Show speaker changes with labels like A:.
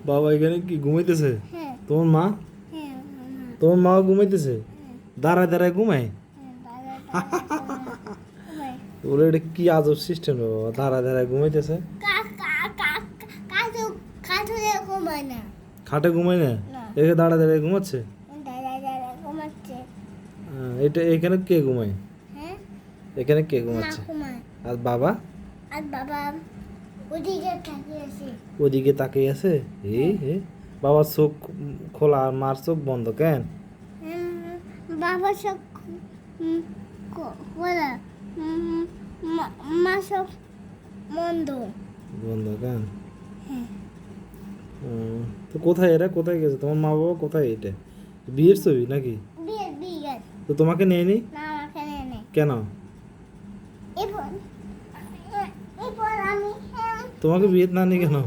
A: বাবা এখানে কি ঘুমাইতেছে?
B: হ্যাঁ
A: তোমার মা?
B: হ্যাঁ
A: তোমার মাও ঘুমাইতেছে? দাঁড়ায় দাঁড়ায় ঘুমায়? বলে এটা কি আজব সিস্টেম রে বাবা, দাঁড়ায় দাঁড়ায় ঘুমাইতেছে?
B: কাঠুরে ঘুমায় না।
A: খাটে ঘুমায় না?
B: না।
A: এখানে দাঁড়ায় দাঁড়ায় ঘুমাচ্ছে?
B: দাঁড়া ঘুমাচ্ছে।
A: এটা এখানে কে ঘুমায়?
B: হ্যাঁ
A: এখানে কে
B: মা
A: ঘুমাচ্ছে?
B: ঘুমায়।
A: আর বাবা?
B: আর বাবা ওদিকে তাকিয়ে আছে।
A: ওদিকে তাকিয়ে আছে? বাবার চোখ খোলা আর মার চোখ বন্ধ কেন?
B: বাবা সব খোলা, মা সব বন্ধ।
A: বন্ধ কেন?
B: হ্যাঁ
A: তো কোথায় এরা, কোথায় গেছে তোমার মা বাবা, কোথায় এটা? বিয়ের ছবি নাকি?
B: বিয়ে
A: তো তোমাকে নেয়নি
B: না আমাকে নেই।
A: কেন?
B: এরপর এরপর আমি
A: তোমাকে বিয়ে না নিয়ে কেন?